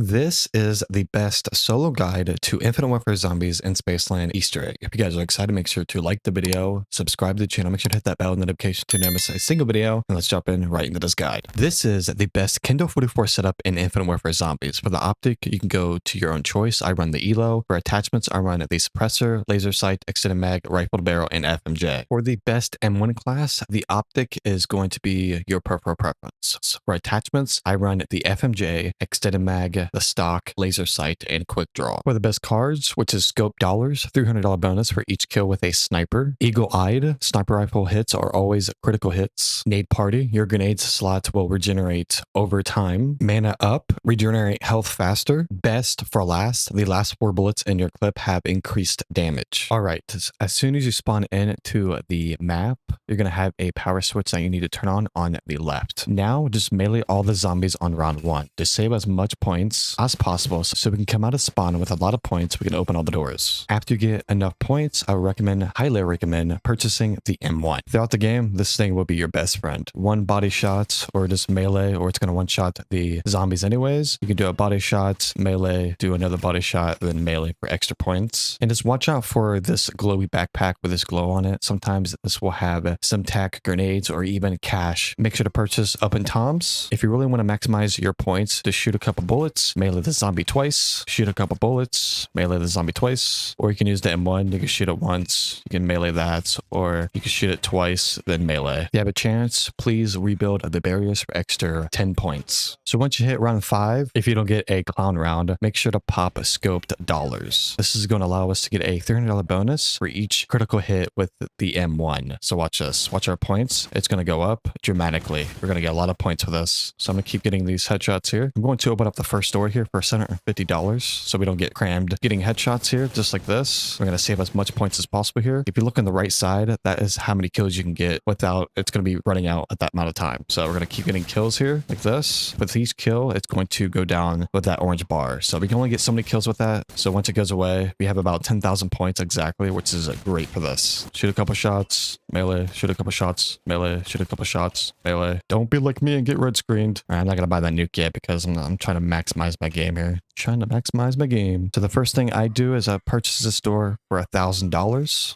This is the best solo guide to Infinite Warfare Zombies in Spaceland Easter egg. If you guys are excited, make sure to like the video, subscribe to the channel, make sure to hit that bell notification to never miss a single video, and let's jump in right into this guide. This is the best Kindle 44 setup in Infinite Warfare Zombies. For the optic, you can go to your own choice. I run the ELO. For attachments, I run the suppressor, laser sight, extended mag, rifled barrel, and FMJ. For the best M1 class, the optic is going to be your peripheral preference. For attachments, I run the FMJ, extended mag, the stock, laser sight, and quick draw. For the best cards, which is scope dollars, $300 bonus for each kill with a sniper. Eagle-eyed, sniper rifle hits are always critical hits. Nade party, your grenades slot will regenerate over time. Mana up, regenerate health faster. Best for last, the last 4 bullets in your clip have increased damage. All right, as soon as you spawn into the map, you're going to have a power switch that you need to turn on the left. Now, just melee all the zombies on round 1 to save as much points as possible so we can come out of spawn with a lot of points. We can open all the doors. After you get enough points, I highly recommend purchasing the M1. Throughout the game, this thing will be your best friend. One body shot or just melee, or it's going to one-shot the zombies anyways. You can do a body shot, melee, do another body shot, then melee for extra points. And just watch out for this glowy backpack with this glow on it. Sometimes this will have some tack grenades or even cash. Make sure to purchase up in toms. If you really want to maximize your points, to shoot a couple bullets, melee the zombie twice, shoot a couple bullets, melee the zombie twice, or you can use the M1, you can shoot it once, you can melee that, or you can shoot it twice, then melee. If you have a chance, please rebuild the barriers for extra 10 points. So once you hit round 5, if you don't get a clown round, make sure to pop scoped dollars. This is going to allow us to get a $300 bonus for each critical hit with the M1. So watch this, watch our points. It's going to go up dramatically. We're going to get a lot of points for this. So I'm going to keep getting these headshots here. I'm going to open up the first door here for $750 so we don't get crammed getting headshots here just like this. We're going to save as much points as possible here. If you look on the right side, that is how many kills you can get without it's going to be running out at that amount of time. So we're going to keep getting kills here like this. With each kill, it's going to go down with that orange bar. So we can only get so many kills with that. So once it goes away, we have about 10,000 points exactly, which is great for this. Shoot a couple shots, melee, shoot a couple shots, melee, shoot a couple shots, melee. Don't be like me and get red screened. All right, I'm not going to buy that nuke yet because I'm trying to maximize my game here. Trying to maximize my game. So the first thing I do is I purchase this door for $1,000.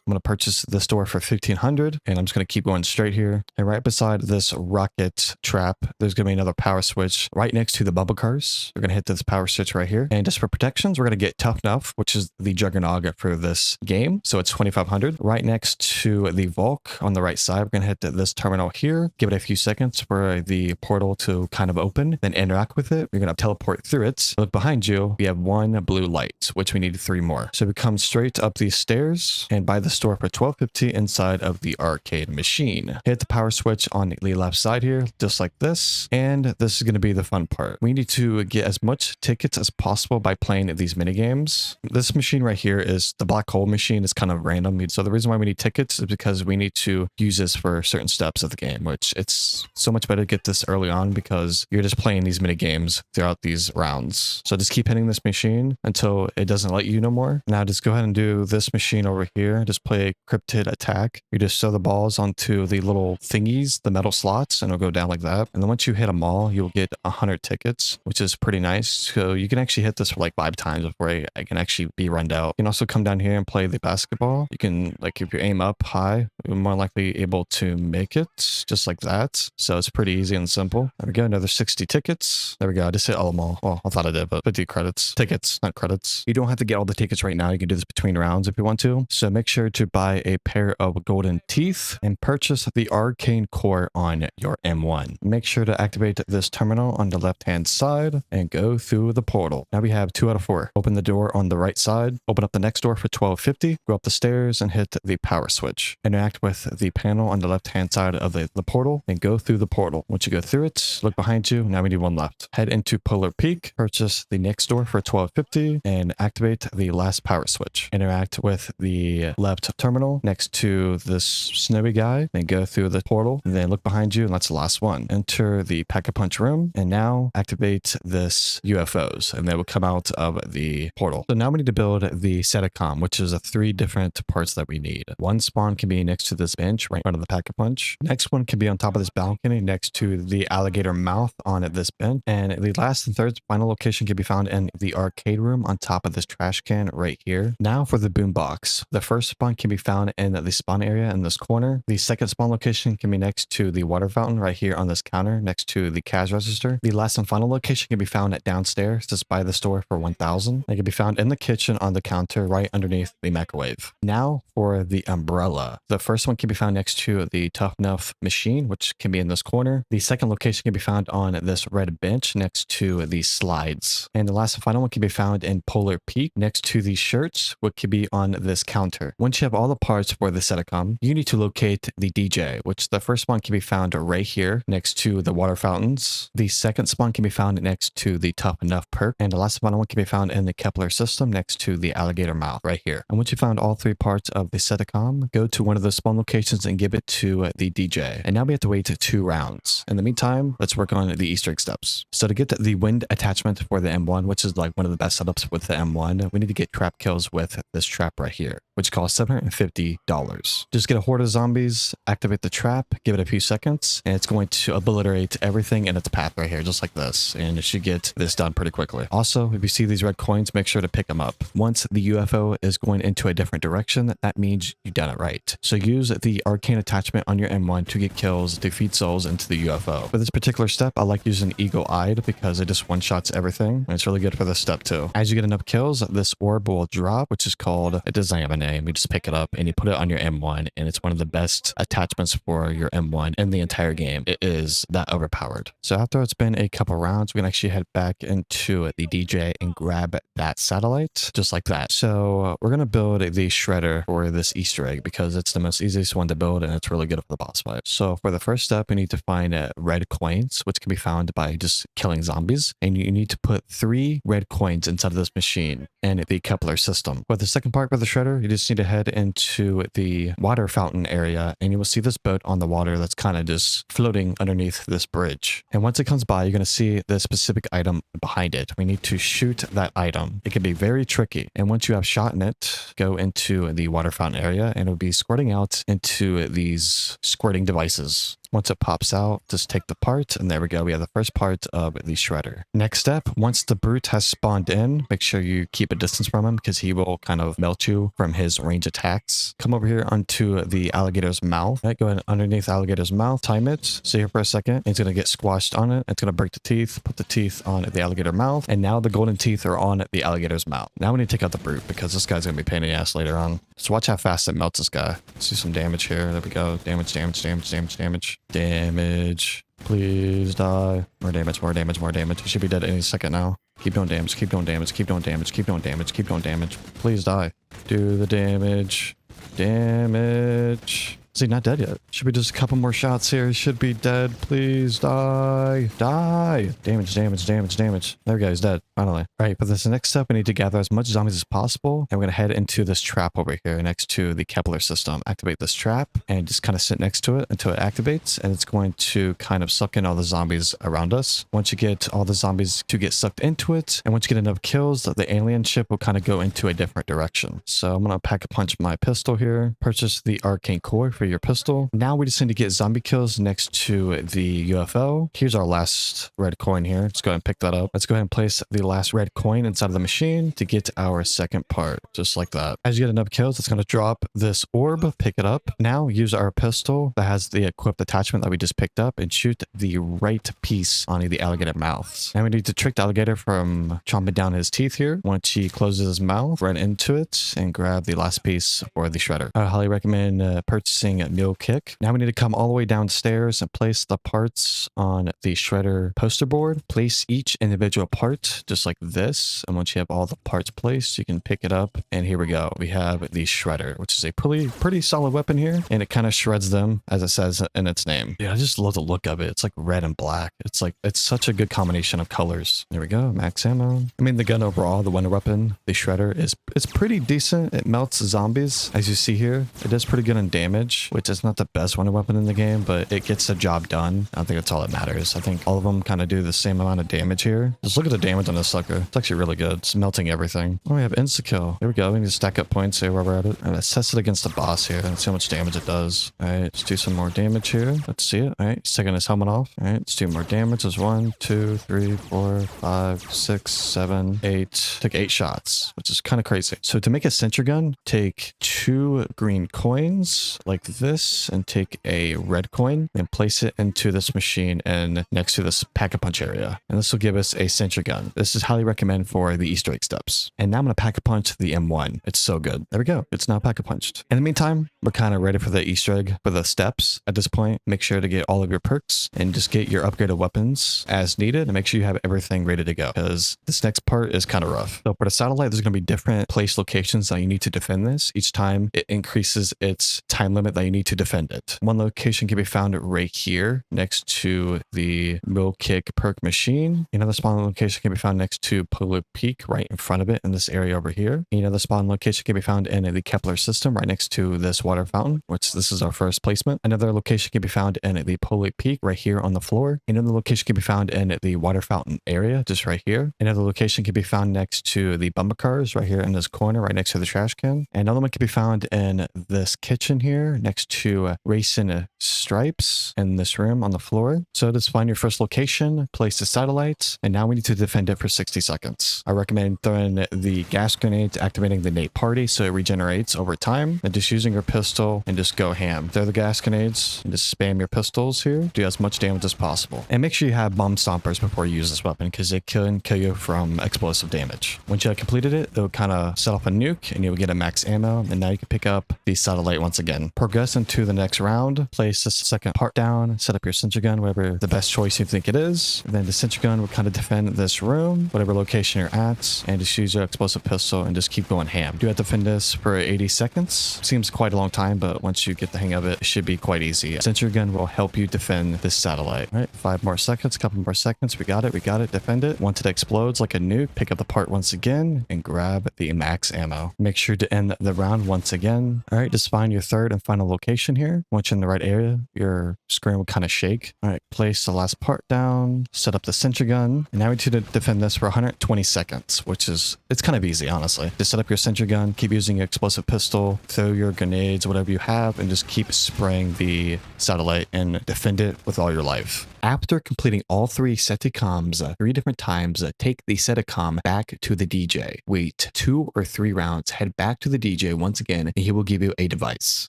I'm going to purchase this door for $1,500, and I'm just going to keep going straight here. And right beside this rocket trap, there's going to be another power switch right next to the bubble cars. We're going to hit this power switch right here. And just for protections, we're going to get Tough Enough, which is the juggernaut for this game. So it's 2,500. Right next to the Volk on the right side, we're going to hit this terminal here. Give it a few seconds for the portal to kind of open, then interact with it. You're going to teleport through it. Look behind you. We have 1 blue light, which we need 3 more. So we come straight up these stairs and buy the store for $12.50 inside of the arcade machine. Hit the power switch on the left side here, just like this. And this is going to be the fun part. We need to get as much tickets as possible by playing these mini games. This machine right here is the black hole machine. Is kind of random. So the reason why we need tickets is because we need to use this for certain steps of the game, which it's so much better to get this early on because you're just playing these mini games throughout these rounds. So just keep hitting this machine until it doesn't let you no more. Now just go ahead and do this machine over here. Just play a cryptid attack. You just throw the balls onto the little thingies, the metal slots, and it'll go down like that. And then once you hit them all, you'll get 100 tickets, which is pretty nice. So you can actually hit this for like 5 times before I can actually be runned out. You can also come down here and play the basketball. You can, like, if you aim up high, you're more likely able to make it just like that. So it's pretty easy and simple. There we go. Another 60 tickets. There we go. I just hit all of them all. Well, I thought I did, but 50 credits. Tickets, not credits. You don't have to get all the tickets right now. You can do this between rounds if you want to. So make sure to buy a pair of golden teeth and purchase the arcane core on your M1. Make sure to activate this terminal on the left-hand side and go through the portal. Now we have 2 out of 4. Open the door on the right side. Open up the next door for $12.50. Go up the stairs and hit the power switch. Interact with the panel on the left-hand side of the portal and go through the portal. Once you go through it, look behind you. Now we need 1 left. Head into Polar Peak. Purchase the next door for $12.50 and activate the last power switch. Interact with the left terminal next to this snowy guy and go through the portal. And then look behind you, and that's the last one. Enter the Pack-a-Punch room and now activate this UFOs and they will come out of the portal. So now we need to build the Setacom, which is 3 different parts that we need. One spawn can be next to this bench right in front of the Pack-a-Punch. Next one can be on top of this balcony next to the alligator mouth on this bench. And the last and third final location can be found found in the arcade room on top of this trash can right here. Now for the boombox. The first spawn can be found in the spawn area in this corner. The second spawn location can be next to the water fountain right here on this counter next to the cash register. The last and final location can be found at downstairs just by the store for 1,000. It can be found in the kitchen on the counter right underneath the microwave. Now for the umbrella. The first one can be found next to the Tough Enough machine, which can be in this corner. The second location can be found on this red bench next to the slides. And the last and final one can be found in Polar Peak next to the shirts, which can be on this counter. Once you have all the parts for the Sedicom, you need to locate the DJ, which the first one can be found right here next to the water fountains. The second spawn can be found next to the Tough Enough perk. And the last and final one can be found in the Kepler system next to the alligator mouth right here. And once you found all three parts of the Sedicom, go to one of the spawn locations and give it to the DJ. And now we have to wait 2 rounds. In the meantime, let's work on the Easter egg steps. So to get the wind attachment for the M1, which is like one of the best setups with the M1, we need to get trap kills with this trap right here, which costs $750. Just get a horde of zombies, activate the trap, give it a few seconds, and it's going to obliterate everything in its path right here, just like this. And it should get this done pretty quickly. Also, if you see these red coins, make sure to pick them up. Once the UFO is going into a different direction, that means you've done it right. So use the arcane attachment on your M1 to get kills, to feed souls into the UFO. For this particular step, I like using eagle-eyed because it just one-shots everything. And it's really good for this step too. As you get enough kills, this orb will drop, which is called, it doesn't have a name. You just pick it up and you put it on your M1, and it's one of the best attachments for your M1 in the entire game. It is that overpowered. So after it's been a couple rounds, we can actually head back into the DJ and grab that satellite, just like that. So we're going to build the shredder for this Easter egg because it's the most easiest one to build and it's really good for the boss fight. So for the first step, we need to find red coins, which can be found by just killing zombies. And you need to put 3 red coins inside of this machine and the Kepler system. For the second part for the shredder, you just need to head into the water fountain area and you will see this boat on the water that's kind of just floating underneath this bridge. And once it comes by, you're going to see the specific item behind it. We need to shoot that item. It can be very tricky. And once you have shot in it, go into the water fountain area and it'll be squirting out into these squirting devices. Once it pops out, just take the part, and there we go. We have the first part of the shredder. Next step, once the brute has spawned in, make sure you keep a distance from him because he will kind of melt you from his range attacks. Come over here onto the alligator's mouth. Right, go ahead underneath alligator's mouth, time it, stay here for a second. It's going to get squashed on it. It's going to break the teeth, put the teeth on the alligator mouth, and now the golden teeth are on the alligator's mouth. Now we need to take out the brute because this guy's going to be a pain in the ass later on. So watch how fast it melts this guy. Let's do some damage here. There we go. Damage, damage, damage, damage, damage. Damage. Please die. More damage, more damage, more damage. He should be dead any second now. Keep doing damage, keep doing damage, keep doing damage, keep doing damage, keep doing damage. Please die. Do the damage. Damage. Is he not dead yet? Should be just a couple more shots here. He should be dead. Please die. Die. Damage, damage, damage, damage. There we go. He's dead. Finally. All right. For this next step, we need to gather as much zombies as possible. And we're going to head into this trap over here next to the Kepler system. Activate this trap and just kind of sit next to it until it activates. And it's going to kind of suck in all the zombies around us. Once you get all the zombies to get sucked into it, and once you get enough kills, the alien ship will kind of go into a different direction. So I'm going to pack a punch my pistol here. Purchase the arcane core for your pistol. Now we just need to get zombie kills next to the UFO. Here's our last red coin here. Let's go ahead and pick that up. Let's go ahead and place the last red coin inside of the machine to get our second part, just like that. As you get enough kills, it's going to drop this orb. Pick it up. Now use our pistol that has the equipped attachment that we just picked up and shoot the right piece on the alligator mouths. And we need to trick the alligator from chomping down his teeth here. Once he closes his mouth, run into it and grab the last piece for the shredder. I highly recommend purchasing a mule kick. Now we need to come all the way downstairs and place the parts on the shredder poster board. Place each individual part just like this. And once you have all the parts placed, you can pick it up. And here we go. We have the shredder, which is a pretty solid weapon here. And it kind of shreds them, as it says in its name. Yeah, I just love the look of it. It's like red and black. It's such a good combination of colors. There we go. Max ammo. I mean, the gun overall, the wonder weapon, the shredder it's pretty decent. It melts zombies, as you see here. It does pretty good in damage. damage, which is not the best wonder weapon in the game, but it gets the job done. I think that's all that matters. I think all of them kind of do the same amount of damage here. Just look at the damage on this sucker. It's actually really good. It's melting everything. Oh, we have insta-kill. Here we go. We need to stack up points here while we're at it. And let's test it against the boss here and see how much damage it does. All right, let's do some more damage here. Let's see it. All right, he's taking his helmet off. All right, let's do more damage. There's 1, 2, 3, 4, 5, 6, 7, 8. Took 8 shots, which is kind of crazy. So to make a sentry gun, take 2 green coins like this and take a red coin and place it into this machine and next to this pack-a-punch area. And this will give us a sentry gun. This is highly recommend for the Easter egg steps. And now I'm going to pack-a-punch the M1. It's so good. There we go. It's now pack-a-punched. In the meantime, we're kind of ready for the Easter egg for the steps. At this point, make sure to get all of your perks and just get your upgraded weapons as needed and make sure you have everything ready to go because this next part is kind of rough. So for the satellite, there's going to be different place locations that you need to defend this. Each time it increases its time limit that you need to defend it. One location can be found right here next to the Mill Kick perk machine. Another spawn location can be found next to Polar Peak right in front of it in this area over here. Another spawn location can be found in the Kepler system right next to this water fountain, which this is our first placement. Another location can be found in the Polar Peak right here on the floor. Another location can be found in the water fountain area just right here. Another location can be found next to the bumper cars right here in this corner right next to the trash can. Another one can be found in this kitchen here next to Racing Stripes in this room on the floor. So just find your first location, place the satellite, and now we need to defend it for 60 seconds. I recommend throwing the gas grenade, activating the Nate party so it regenerates over time, and just using your pistol and just go ham. Throw the gas grenades and just spam your pistols here. Do as much damage as possible. And make sure you have bomb stompers before you use this weapon because it can kill you from explosive damage. Once you have completed it, it'll kind of set off a nuke and you'll get a max ammo. And now you can pick up the satellite once again. Progress into the next round. Place the second part down. Set up your sentry gun, whatever the best choice you think it is. And then the sentry gun will kind of defend this room, whatever location you're at, and just use your explosive pistol and just keep going ham. Do have to defend this for 80 seconds. Seems quite a long time, but once you get the hang of it, it should be quite easy. Sentry gun will help you defend this satellite. All right, 5 more seconds, couple more seconds. We got it. Defend it. Once it explodes like a nuke, pick up the part once again and grab the max ammo. Make sure to end the round once again. All right, just find your third and final location here. Once you're in the right area, your screen will kind of shake. All right, place the last part down, set up the sentry gun, and now we need to defend this for 120 seconds, which is, it's kind of easy, honestly. Just set up your sentry gun, keep using your explosive pistol, throw your grenades, whatever you have, and just keep spraying the satellite and defend it with all your life. After completing all 3 Seticoms 3 different times, take the Seticom back to the DJ. Wait 2 or 3 rounds, head back to the DJ once again, and he will give you a device.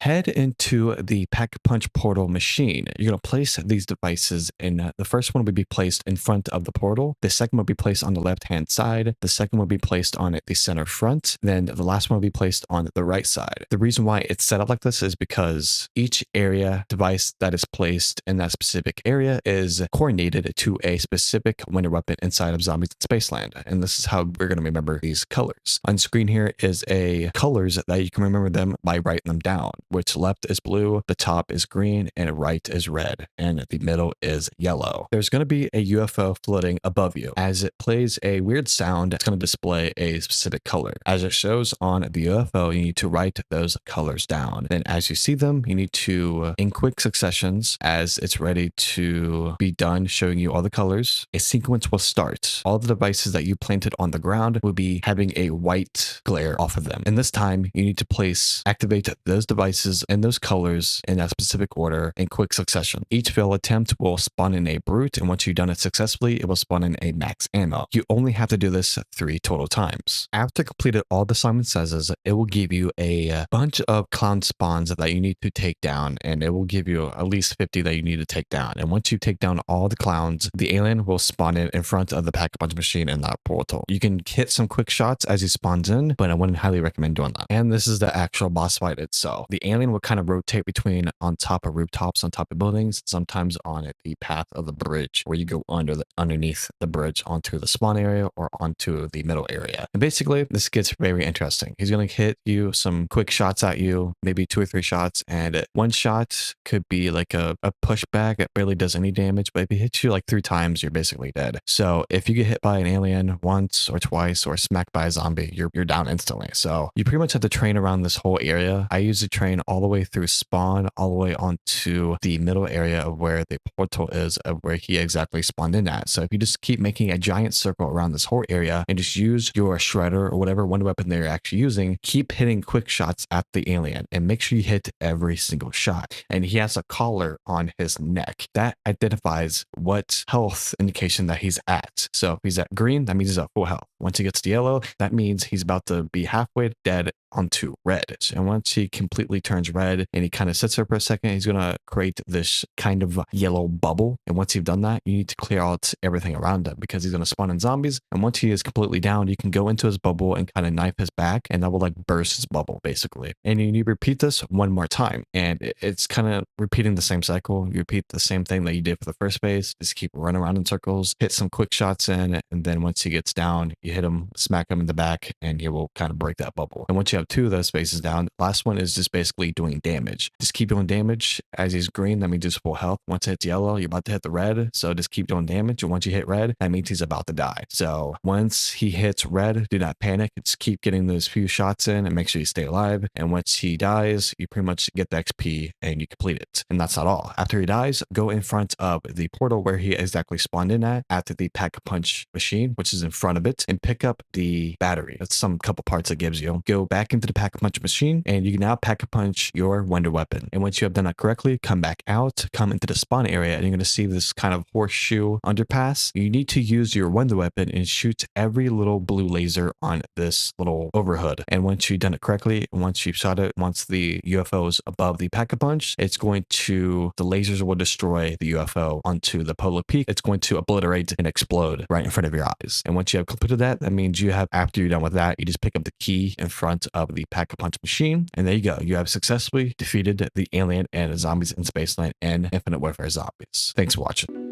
Head into the Pack-a-Punch portal machine. You're going to place these devices in, the first one will be placed in front of the portal. The second will be placed on the left-hand side. The second will be placed on the center front. Then the last one will be placed on the right side. The reason why it's set up like this is because each area device that is placed in that specific area is coordinated to a specific wonder weapon inside of Zombies in Spaceland. And this is how we're going to remember these colors. On screen here is a colors that you can remember them by writing them down, which left is blue, the top is green, and right is red, and the middle is yellow. There's going to be a UFO floating above you. As it plays a weird sound, it's going to display a specific color. As it shows on the UFO, you need to write those colors down. Then as you see them, you need to, in quick successions, as it's ready to be done showing you all the colors, a sequence will start. All the devices that you planted on the ground will be having a white glare off of them. And this time you need to activate those devices and those colors in that specific order in quick succession. Each fail attempt will spawn in a brute, and once you've done it successfully, it will spawn in a max ammo. You only have to do this 3 total times. After completed all the Simon Says, it will give you a bunch of clown spawns that you need to take down, and it will give you at least 50 that you need to take down. And once you take down all the clowns, the alien will spawn in front of the Pack-a-Punch machine in that portal. You can hit some quick shots as he spawns in, but I wouldn't highly recommend doing that. And this is the actual boss fight itself. The alien will kind of rotate between on top of rooftops, on top of buildings, sometimes on the path of the bridge where you go underneath the bridge onto the spawn area or onto the middle area. And basically, this gets very interesting. He's going to hit you some quick shots at you, maybe 2 or 3 shots, and one shot could be like a pushback. It barely does any damage, but if he hits you like 3 times, you're basically dead. So if you get hit by an alien once or twice or smacked by a zombie, you're down instantly. So you pretty much have to train around this whole area. I usually train all the way way through spawn, all the way onto the middle area of where the portal is, of where he exactly spawned in at. So if you just keep making a giant circle around this whole area and just use your shredder or whatever wonder weapon they're actually using, keep hitting quick shots at the alien and make sure you hit every single shot. And he has a collar on his neck that identifies what health indication that he's at. So if he's at green, that means he's at full health. Once he gets to yellow, that means he's about to be halfway dead onto red. And once he completely turns red and he kind of sits there for a second, he's going to create this kind of yellow bubble. And once you've done that, you need to clear out everything around him because he's going to spawn in zombies. And once he is completely down, you can go into his bubble and kind of knife his back, and that will like burst his bubble basically. And you need to repeat this one more time. And it's kind of repeating the same cycle. You repeat the same thing that you did for the first phase. Just keep running around in circles, hit some quick shots in, and then once he gets down, you hit him, smack him in the back, and he will kind of break that bubble. And once you have two of those phases down, the last one is just basically doing damage. Just keep doing damage. As he's green, that means he's full health. Once it hits yellow, you're about to hit the red. So just keep doing damage. And once you hit red, that means he's about to die. So once he hits red, do not panic. Just keep getting those few shots in and make sure you stay alive. And once he dies, you pretty much get the XP and you complete it. And that's not all. After he dies, go in front of the portal where he exactly spawned in at the pack-a-punch machine, which is in front of it, and pick up the battery. That's some couple parts it gives you. Go back into the pack-a-punch machine and you can now pack-a-punch your wonder weapon. And once you have done that correctly, come back out, come into the spawn area, and you're going to see this kind of horseshoe underpass. You need to use your wonder weapon and shoot every little blue laser on this little overhood. And once you've done it correctly, once you've shot it, once the UFO is above the pack-a-punch, the lasers will destroy the UFO onto the polar peak. It's going to obliterate and explode right in front of your eyes. And once you have completed that, that means you have, after you're done with that, you just pick up the key in front of the pack-a-punch machine, and there you go. You have successfully defeated the alien and zombies in Spaceland and Infinite Warfare Zombies. Thanks for watching.